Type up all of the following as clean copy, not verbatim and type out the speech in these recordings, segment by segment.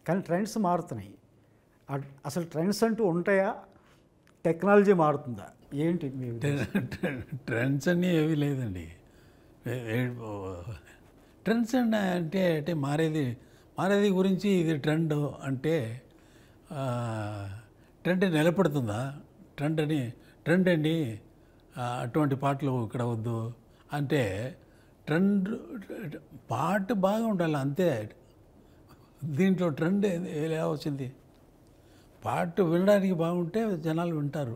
కానీ ట్రెండ్స్ మారుతున్నాయి. అసలు ట్రెండ్స్ అంటూ ఉంటాయా? టెక్నాలజీ మారుతుందా? ఏంటి మీ ట్రెండ్స్ అన్నీ ఏమీ లేదండి. ట్రెండ్స్ అంటే అంటే మారేది గురించి ఇది ట్రెండ్ అంటే ట్రెండ్ నిలబడుతుందా? ట్రెండ్ అండి అటువంటి పాటలు ఇక్కడ వద్దు అంటే ట్రెండ్ పాట బాగా ఉండాలి అంతే. దీంట్లో ట్రెండ్ ఎలా వచ్చింది? పాట వినడానికి బాగుంటే జనాలు వింటారు.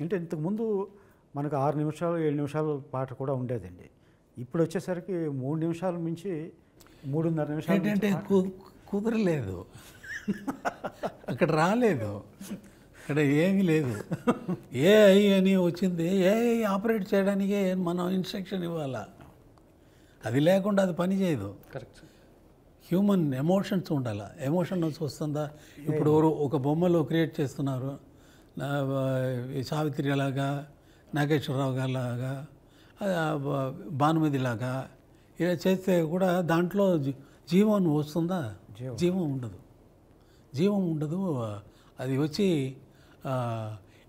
అంటే ఇంతకుముందు మనకు 6 నిమిషాలు 7 నిమిషాలు పాట కూడా ఉండేదండి. ఇప్పుడు వచ్చేసరికి 3 నిమిషాల నుంచి 3.5 నిమిషాలు ఏంటంటే కుదరలేదు, అక్కడ రాలేదు, ఇక్కడ ఏమీ లేదు. ఏఐ అని వచ్చింది. ఏఐ ఆపరేట్ చేయడానికే మనం ఇన్స్ట్రక్షన్ ఇవ్వాలా. అది లేకుండా అది పని చేయదు. కరెక్ట్. హ్యూమన్ ఎమోషన్స్ ఉండాలి. ఎమోషన్స్ వస్తుందా? ఇప్పుడు ఒక బొమ్మలో క్రియేట్ చేస్తున్నారు, సావిత్రి లాగా, నాగేశ్వరరావు గారి లాగా, భానుమతి లాగా ఇలా చేస్తే కూడా దాంట్లో జీవం వస్తుందా? జీవం ఉండదు. అది వచ్చి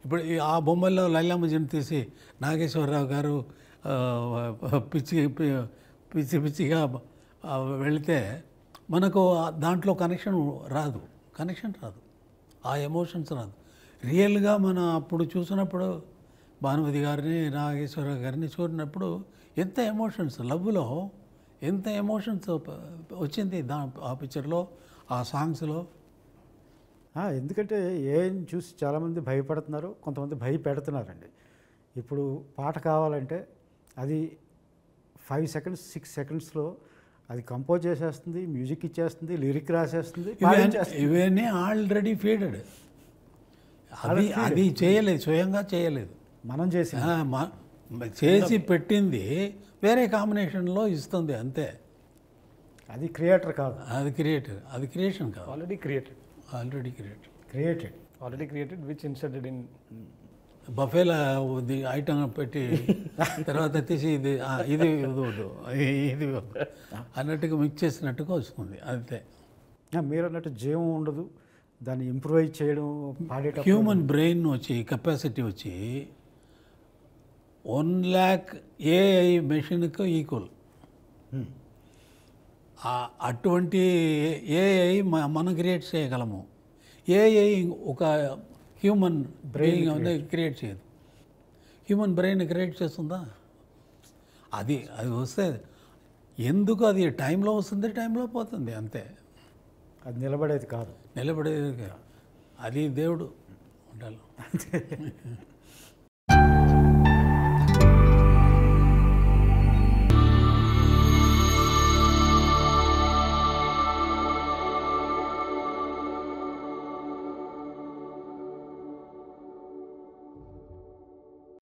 ఇప్పుడు ఆ బొమ్మల్లో లైలామజిని తీసి నాగేశ్వరరావు గారు పిచ్చిగా వెళితే మనకు దాంట్లో కనెక్షన్ రాదు. ఆ ఎమోషన్స్ రాదు. రియేల్గా మనం అప్పుడు చూసినప్పుడు భానుమతి గారిని, నాగేశ్వరరావు గారిని చూసినప్పుడు ఎంత ఎమోషన్స్, లవ్లో ఎంత ఎమోషన్స్ వచ్చింది ఆ పిక్చర్లో, ఆ సాంగ్స్లో. ఎందుకంటే ఏఐని చూసి చాలామంది భయపడుతున్నారు, కొంతమంది భయపెడుతున్నారండి. ఇప్పుడు పాట కావాలంటే అది 5 సెకండ్స్ 6 సెకండ్స్లో అది కంపోజ్ చేసేస్తుంది, మ్యూజిక్ ఇచ్చేస్తుంది, లిరిక్ రాసేస్తుంది. ఇవన్నీ ఆల్రెడీ ఫీడెడ్. అది చేయలేదు, స్వయంగా చేయలేదు, మనం చేసి పెట్టింది వేరే కాంబినేషన్లో ఇస్తుంది అంతే. అది క్రియేటర్ కాదు, అది క్రియేషన్ కాదు. Already created which inserted in బఫేలా ఐటమ్ పెట్టి తర్వాత తీసి ఇది వద్దు అన్నట్టుగా మిక్స్ చేసినట్టుగా వస్తుంది అంతే. మీరు అన్నట్టు జీవం ఉండదు, దాన్ని ఇంప్రూవైజ్ చేయడం పాడేటప్పుడు. హ్యూమన్ బ్రెయిన్ వచ్చి కెపాసిటీ వచ్చి 1 lakh ఏఐ మెషిన్కు ఈక్వల్. అటువంటి ఏఐ మనం క్రియేట్ చేయగలము. ఏఐ ఒక హ్యూమన్ బ్రెయిన్ క్రియేట్ చేయదు. హ్యూమన్ బ్రెయిన్ క్రియేట్ చేస్తుందా? అది వస్తే ఎందుకు అది టైంలో వస్తుంది, టైంలో పోతుంది అంతే. అది నిలబడేది కాదు. అది దేవుడు ఉండాలి.